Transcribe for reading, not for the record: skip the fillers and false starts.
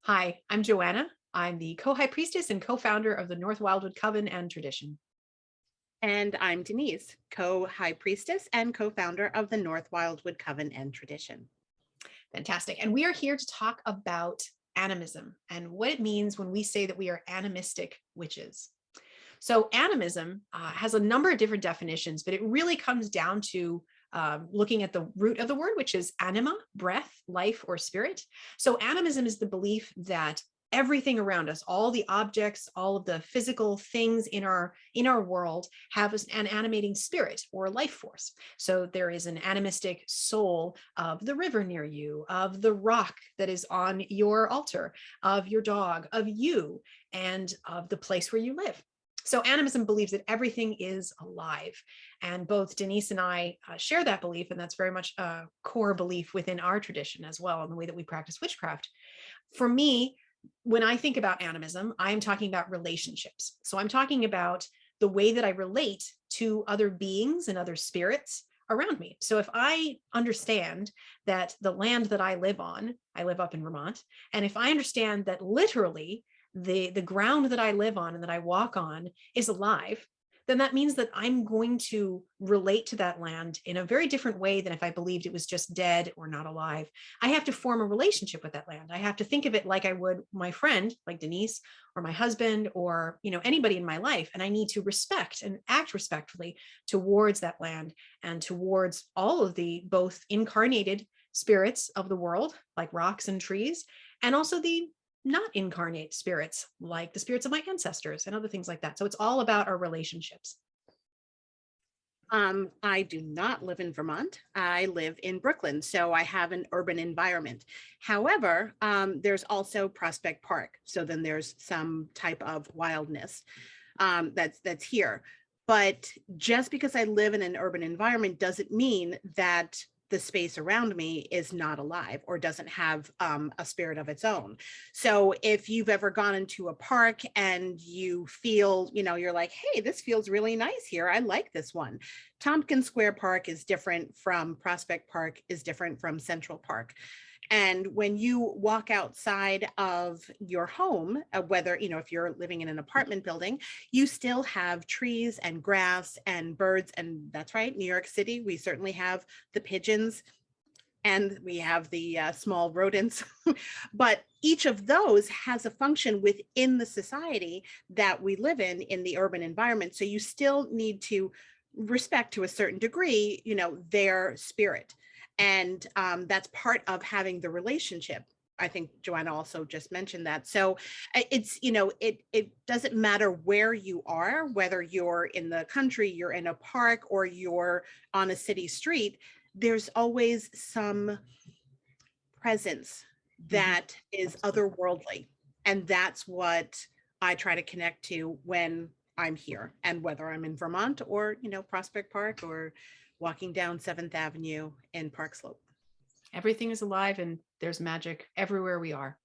Hi, I'm JoAnna. I'm the co-high priestess and co-founder of the North Wyldewood Coven and Tradition. And I'm Denise, co-high priestess and co-founder of the North Wyldewood Coven and Tradition. Fantastic. And we are here to talk about animism and what it means when we say that we are animistic witches. So animism has a number of different definitions, but it really comes down to looking at the root of the word, which is anima, breath, life, or spirit. So animism is the belief that everything around us, all the objects, all of the physical things in our world have an animating spirit or life force. So there is an animistic soul of the river near you, of the rock that is on your altar, of your dog, of you, and of the place where you live. So animism believes that everything is alive. And both Denise and I share that belief, and that's very much a core belief within our tradition as well, in the way that we practice witchcraft. For me, when I think about animism, I'm talking about relationships. So I'm talking about the way that I relate to other beings and other spirits around me. So if I understand that the land that I live on, I live up in Vermont, and if I understand that literally the ground that I live on and that I walk on is alive, then that means that I'm going to relate to that land in a very different way than if I believed it was just dead or not alive. I have to form a relationship with that land. I have to think of it like I would my friend, like Denise, or my husband, or anybody in my life. And I need to respect and act respectfully towards that land and towards all of the both incarnated spirits of the world, like rocks and trees, and also the not incarnate spirits, like the spirits of my ancestors and other things like that. So it's all about our relationships. I do not live in Vermont. I live in Brooklyn, so I have an urban environment. However, there's also Prospect Park. So then there's some type of wildness that's here. But just because I live in an urban environment doesn't mean that the space around me is not alive or doesn't have a spirit of its own. So if you've ever gone into a park and you feel, you're like, hey, this feels really nice here. I like this one. Tompkins Square Park is different from Prospect Park, is different from Central Park. And when you walk outside of your home, whether, if you're living in an apartment building, you still have trees and grass and birds. And that's right, New York City, we certainly have the pigeons and we have the small rodents. But each of those has a function within the society that we live in the urban environment. So you still need to respect to a certain degree, their spirit. And that's part of having the relationship. I think JoAnna also just mentioned that. So it's, it doesn't matter where you are, whether you're in the country, you're in a park, or you're on a city street, there's always some presence that is otherworldly. And that's what I try to connect to when I'm here, and whether I'm in Vermont or, Prospect Park, or walking down 7th Avenue in Park Slope. Everything is alive and there's magic everywhere we are.